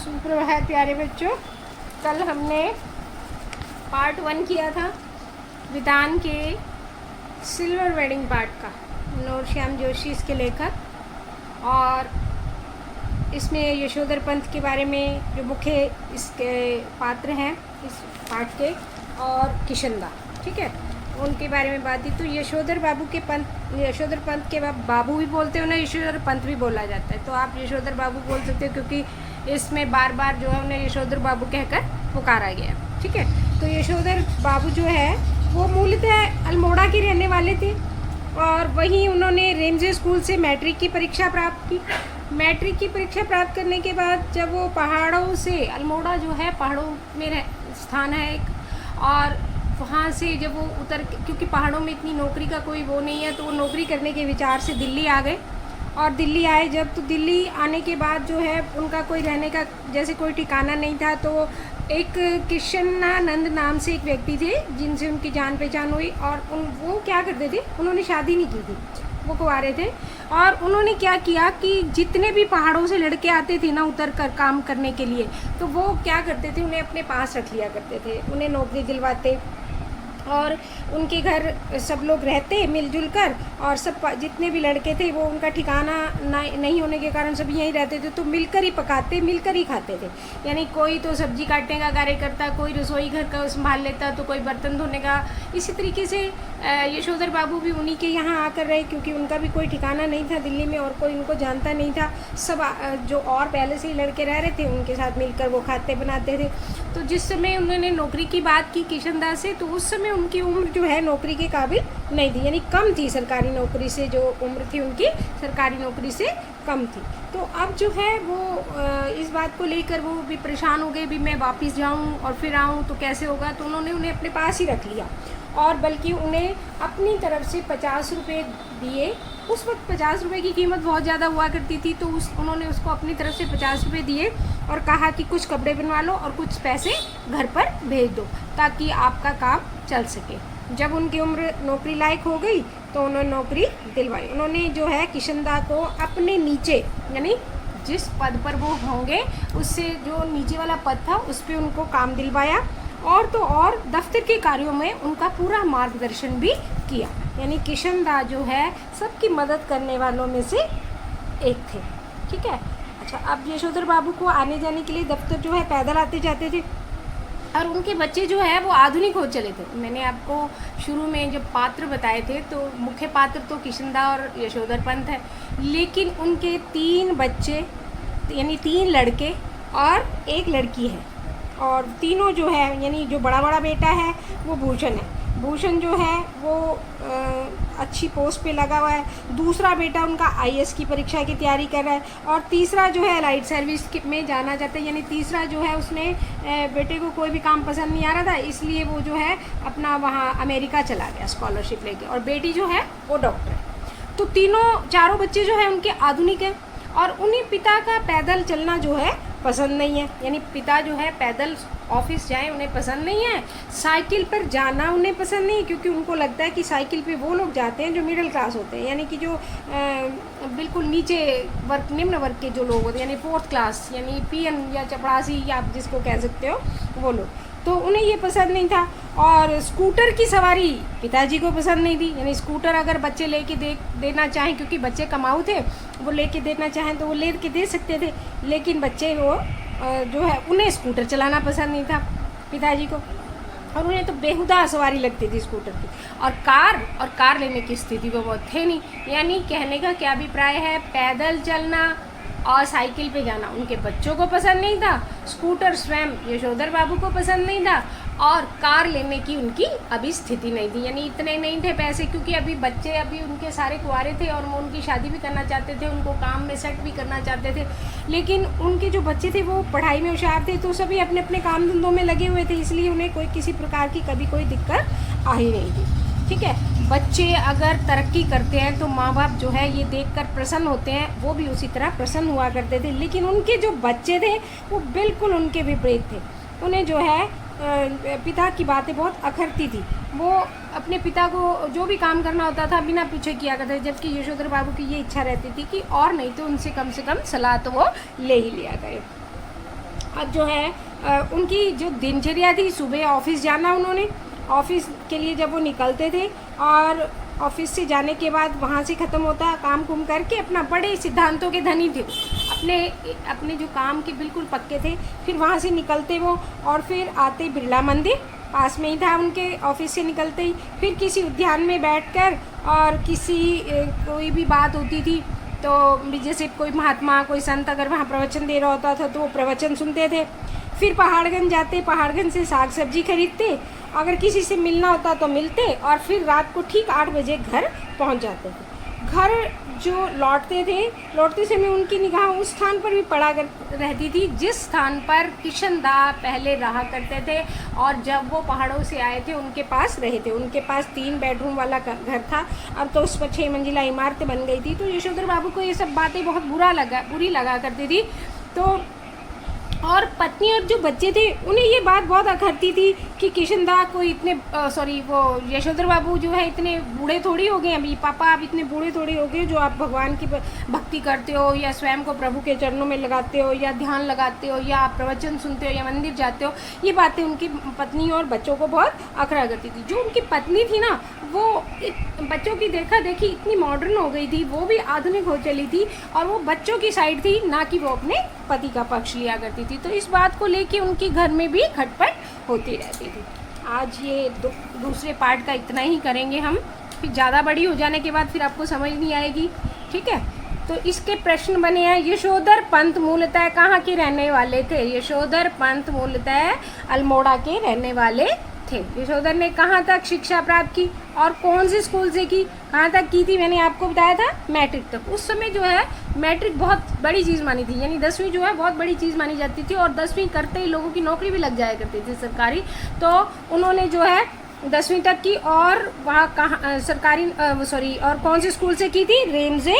सुप्रभात प्यारे बच्चों। कल हमने पार्ट 1 किया था विधान के सिल्वर वेडिंग पार्ट का। नूरश्याम जोशी इसके लेखक, और इसमें यशोधर पंत के बारे में जो मुख्य इसके पात्र हैं इस पार्ट के, और किशनदा, ठीक है, उनके बारे में बात की। तो यशोधर पंत के बाबू भी बोलते हैं, उन्हें यशोधर पंत भी बोला जाता है। तो आप यशोधर बाबू बोल सकते हो क्योंकि इसमें बार बार जो है उन्हें यशोधर बाबू कहकर पुकारा गया, ठीक है। तो यशोधर बाबू जो है वो मूलतः अल्मोड़ा के रहने वाले थे, और वहीं उन्होंने रेंजे स्कूल से मैट्रिक की परीक्षा प्राप्त की। मैट्रिक की परीक्षा प्राप्त करने के बाद जब वो पहाड़ों से, अल्मोड़ा जो है पहाड़ों में स्थान है एक, और वहाँ से जब वो उतर, क्योंकि पहाड़ों में इतनी नौकरी का कोई वो नहीं है, तो वो नौकरी करने के विचार से दिल्ली आ गए। और दिल्ली आए जब, तो दिल्ली आने के बाद जो है उनका कोई रहने का जैसे कोई ठिकाना नहीं था। तो एक किशनानंद नाम से एक व्यक्ति थे जिनसे उनकी जान पहचान हुई, और वो क्या करते थे, उन्होंने शादी नहीं की थी, वो कुंवारे थे। और उन्होंने क्या किया कि जितने भी पहाड़ों से लड़के आते थे ना उतर कर काम करने के लिए, तो वो क्या करते थे, उन्हें अपने पास रख लिया करते थे, उन्हें नौकरी दिलवाते, और उनके घर सब लोग रहते मिलजुल कर, और सब जितने भी लड़के थे वो उनका ठिकाना नहीं होने के कारण सब यहीं रहते थे, तो मिलकर ही पकाते, मिलकर ही खाते थे। यानी कोई तो सब्जी काटने का कार्य करता, कोई रसोई घर का संभाल लेता, तो कोई बर्तन धोने का। इसी तरीके से यशोधर बाबू भी उन्हीं के यहाँ आकर रहे, क्योंकि उनका भी कोई ठिकाना नहीं था दिल्ली में, और कोई उनको जानता नहीं था। सब जो और पहले से ही लड़के रह रहे थे उनके साथ मिलकर वो खाते बनाते थे। तो जिस समय उन्होंने नौकरी की बात की किशनदा से, तो उस समय उनकी उम्र जो है नौकरी के काबिल नहीं थी, यानी कम थी सरकारी नौकरी से, जो उम्र थी उनकी सरकारी नौकरी से कम थी। तो अब जो है वो इस बात को लेकर वो भी परेशान हो गए, भी मैं वापस जाऊं और फिर आऊं तो कैसे होगा। तो उन्होंने उन्हें अपने पास ही रख लिया, और बल्कि उन्हें अपनी तरफ से 50 रुपये दिए। उस वक्त 50 रुपये की कीमत बहुत ज़्यादा हुआ करती थी, तो उन्होंने उसको अपनी तरफ से 50 रुपये दिए, और कहा कि कुछ कपड़े बनवा लो और कुछ पैसे घर पर भेज दो ताकि आपका काम चल सके। जब उनकी उम्र नौकरी लायक हो गई तो उन्होंने नौकरी दिलवाई। उन्होंने जो है किशनदा को अपने नीचे, यानी जिस पद पर वो होंगे उससे जो नीचे वाला पद था उस पर उनको काम दिलवाया, और तो और दफ्तर के कार्यों में उनका पूरा मार्गदर्शन भी किया। यानी किशनदा जो है सबकी मदद करने वालों में से एक थे, ठीक है। अच्छा, अब यशोधर बाबू को आने जाने के लिए दफ्तर जो है पैदल आते जाते थे, और उनके बच्चे जो है वो आधुनिक हो चले थे। मैंने आपको शुरू में जब पात्र बताए थे तो मुख्य पात्र तो किशनदा और यशोधर पंत है, लेकिन उनके 3 बच्चे, यानी 3 लड़के और 1 लड़की है, और तीनों जो है, यानी जो बड़ा बेटा है वो भूषण है। भूषण जो है वो अच्छी पोस्ट पे लगा हुआ है। दूसरा बेटा उनका IAS की परीक्षा की तैयारी कर रहा है, और तीसरा जो है लाइट सर्विस में जाना चाहता है। यानी तीसरा जो है उसने बेटे को कोई भी काम पसंद नहीं आ रहा था, इसलिए वो जो है अपना वहाँ अमेरिका चला गया स्कॉलरशिप लेके, और बेटी जो है वो डॉक्टर है। तो चारों बच्चे जो है उनके आधुनिक हैं, और उन्हें पिता का पैदल चलना जो है पसंद नहीं है। यानी पिता जो है पैदल ऑफिस जाएं उन्हें पसंद नहीं है, साइकिल पर जाना उन्हें पसंद नहीं है, क्योंकि उनको लगता है कि साइकिल पे वो लोग जाते हैं जो मिडिल क्लास होते हैं, यानी कि जो बिल्कुल नीचे वर्ग, निम्न वर्ग के जो लोग होते हैं, यानी 4th क्लास, यानी PN या चपरासी, या आप जिसको कह सकते हो वो लोग। तो उन्हें ये पसंद नहीं था। और स्कूटर की सवारी पिताजी को पसंद नहीं थी। यानी स्कूटर अगर बच्चे लेके देना चाहें, क्योंकि बच्चे कमाऊ थे, वो लेके देना चाहें तो वो लेके दे सकते थे, लेकिन बच्चे वो जो है उन्हें स्कूटर चलाना पसंद नहीं था पिताजी को, और उन्हें तो बेहुदा सवारी लगती थी स्कूटर की। और कार लेने की स्थिति वो बहुत थे नहीं। यानी कहने का क्या अभिप्राय है, पैदल चलना और साइकिल पे जाना उनके बच्चों को पसंद नहीं था, स्कूटर स्वयं यशोधर बाबू को पसंद नहीं था, और कार लेने की उनकी अभी स्थिति नहीं थी। यानी इतने नहीं थे पैसे, क्योंकि अभी बच्चे अभी उनके सारे कुंवारे थे, और वो उनकी शादी भी करना चाहते थे, उनको काम में सेट भी करना चाहते थे। लेकिन उनके जो बच्चे थे वो पढ़ाई में होशियार थे, तो सभी अपने अपने काम धंधों में लगे हुए थे, इसलिए उन्हें कोई किसी प्रकार की कभी कोई दिक्कत आ ही नहीं थी, ठीक है। बच्चे अगर तरक्की करते हैं तो माँ बाप जो है ये देखकर प्रसन्न होते हैं, वो भी उसी तरह प्रसन्न हुआ करते थे। लेकिन उनके जो बच्चे थे वो बिल्कुल उनके विपरीत थे। उन्हें जो है पिता की बातें बहुत अखरती थी। वो अपने पिता को जो भी काम करना होता था बिना पीछे किया करते, जबकि यशोधर बाबू की ये इच्छा रहती थी कि और नहीं तो उनसे कम से कम सलाह तो वो ले ही लिया करे। जो है उनकी जो दिनचर्या थी, सुबह ऑफिस जाना, उन्होंने ऑफिस के लिए जब वो निकलते थे और ऑफिस से जाने के बाद वहाँ से ख़त्म होता काम कुम करके, अपना बड़े सिद्धांतों के धनी थे, अपने जो काम के बिल्कुल पक्के थे। फिर वहाँ से निकलते वो और फिर आते बिरला मंदिर, पास में ही था उनके, ऑफिस से निकलते ही फिर किसी उद्यान में बैठकर और कोई भी बात होती थी तो जैसे कोई महात्मा, कोई संत अगर वहाँ प्रवचन दे रहा होता था तो वो प्रवचन सुनते थे। फिर पहाड़गंज जाते, पहाड़गंज से साग सब्जी खरीदते, अगर किसी से मिलना होता तो मिलते और फिर रात को ठीक 8 बजे घर पहुँच जाते थे। घर जो लौटते समय उनकी निगाह उस स्थान पर भी पड़ा रहती थी जिस स्थान पर किशन-दा पहले रहा करते थे और जब वो पहाड़ों से आए थे उनके पास रहे थे। उनके पास 3 बेडरूम वाला घर था, अब तो उस पर 6 मंजिला इमारतें बन गई थी। तो यशोधर बाबू को ये सब बातें बहुत बुरी लगा करती थी। तो और पत्नी और जो बच्चे थे उन्हें ये बात बहुत अखरती थी कि किशन-दा को वो यशोधर बाबू जो है इतने बूढ़े थोड़ी हो गए अभी, पापा आप इतने बूढ़े थोड़ी हो गए जो आप भगवान की भक्ति करते हो या स्वयं को प्रभु के चरणों में लगाते हो या ध्यान लगाते हो या आप प्रवचन सुनते हो या मंदिर जाते हो। ये बातें उनकी पत्नी और बच्चों को बहुत अखरा करती थी। जो उनकी पत्नी थी ना, वो बच्चों की देखा देखी इतनी मॉडर्न हो गई थी, वो भी आधुनिक हो चली थी और वो बच्चों की साइड थी, ना कि वो अपने पति का पक्ष लिया करती थी। तो इस बात को लेके उनके घर में भी खटपट होती रहती थी। आज ये दूसरे पार्ट का इतना ही करेंगे हम, फिर ज़्यादा बड़ी हो जाने के बाद फिर आपको समझ नहीं आएगी, ठीक है। तो इसके प्रश्न बने हैं। यशोधर पंत मूलतः कहाँ के रहने वाले थे? यशोधर पंत मूलतः अल्मोड़ा के रहने वाले थे। यशोधर ने कहाँ तक शिक्षा प्राप्त की और कौन से स्कूल से की? कहाँ तक की थी? मैंने आपको बताया था मैट्रिक तक। उस समय जो है मैट्रिक बहुत बड़ी चीज़ मानी थी, यानी 10वीं जो है बहुत बड़ी चीज़ मानी जाती थी और 10वीं करते ही लोगों की नौकरी भी लग जाया करती थी सरकारी। तो उन्होंने जो है 10वीं तक की और वहाँ और कौन से स्कूल से की थी? रेमजे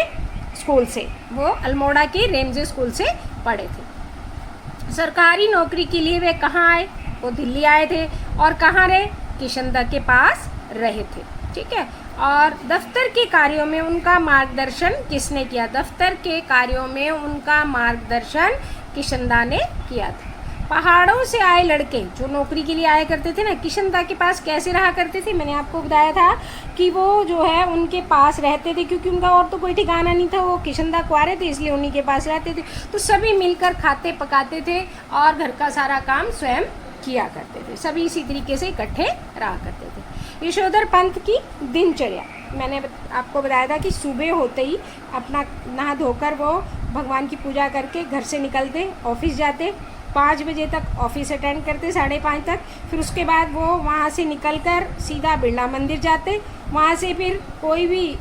स्कूल से। वो अल्मोड़ा के रेमजे स्कूल से पढ़े थे। सरकारी नौकरी के लिए वे कहाँ आए? वो दिल्ली आए थे और कहाँ रहे? किशन-दा के पास रहे थे, ठीक है। और दफ्तर के कार्यों में उनका मार्गदर्शन किसने किया? दफ्तर के कार्यों में उनका मार्गदर्शन किशन-दा ने किया था। पहाड़ों से आए लड़के जो नौकरी के लिए आया करते थे ना, किशन-दा के पास कैसे रहा करते थे? मैंने आपको बताया था कि वो जो है उनके पास रहते थे, क्योंकि उनका और तो कोई ठिकाना नहीं था। वो किशन-दा कुंवारे थे इसलिए उन्हीं के पास रहते थे। तो सभी मिलकर खाते पकाते थे और घर का सारा काम स्वयं किया करते थे। सभी इसी तरीके से इकट्ठे रहा करते थे। यशोधर पंत की दिनचर्या मैंने आपको बताया था कि सुबह होते ही अपना नहा धोकर वो भगवान की पूजा करके घर से निकलते, ऑफिस जाते, 5 बजे तक ऑफिस अटेंड करते, 5:30 तक। फिर उसके बाद वो वहाँ से निकलकर सीधा बिरला मंदिर जाते। वहाँ से फिर कोई भी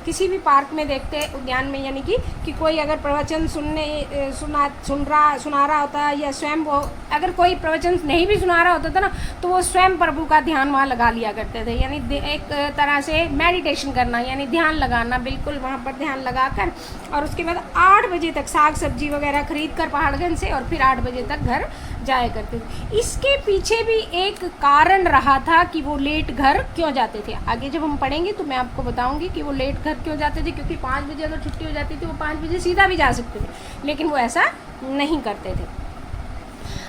किसी भी पार्क में देखते, उद्यान में, यानी कि कोई अगर प्रवचन सुना रहा होता या स्वयं वो अगर कोई प्रवचन नहीं भी सुना रहा होता था ना, तो वो स्वयं प्रभु का ध्यान वहाँ लगा लिया करते थे। यानी एक तरह से मेडिटेशन करना, यानी ध्यान लगाना, बिल्कुल वहाँ पर ध्यान लगाकर और उसके बाद 8 बजे तक साग सब्जी वगैरह खरीद कर पहाड़गंज से और फिर 8 बजे तक घर जाया करते थे। इसके पीछे भी एक कारण रहा था कि वो लेट घर क्यों जाते थे। आगे जब हम पढ़ेंगे तो मैं आपको बताऊंगी कि वो लेट घर क्यों जाते थे, क्योंकि 5 बजे अगर छुट्टी हो जाती थी वो 5 बजे सीधा भी जा सकते थे, लेकिन वो ऐसा नहीं करते थे।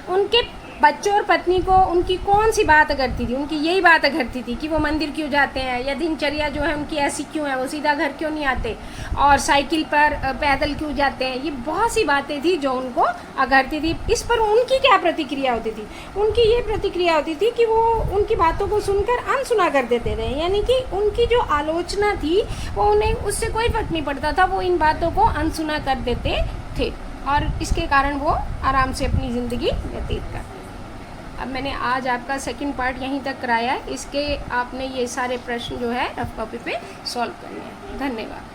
उनके बच्चों और पत्नी को उनकी कौन सी बात करती थी? उनकी यही बात करती थी कि वो मंदिर क्यों जाते हैं, या दिनचर्या जो है उनकी ऐसी क्यों है, वो सीधा घर क्यों नहीं आते और साइकिल पर पैदल क्यों जाते हैं। ये बहुत सी बातें थी जो उनको अगरती थी। इस पर उनकी क्या प्रतिक्रिया होती थी? उनकी ये प्रतिक्रिया होती थी कि वो उनकी बातों को सुनकर अनसुना कर देते थे, यानी कि उनकी जो आलोचना थी वो उन्हें उससे कोई फर्क नहीं पड़ता था, वो इन बातों को अनसुना कर देते थे और इसके कारण वो आराम से अपनी ज़िंदगी व्यतीत करते। अब मैंने आज आपका सेकंड पार्ट यहीं तक कराया है। इसके आपने ये सारे प्रश्न जो है रफ कॉपी पे सॉल्व करने हैं। धन्यवाद।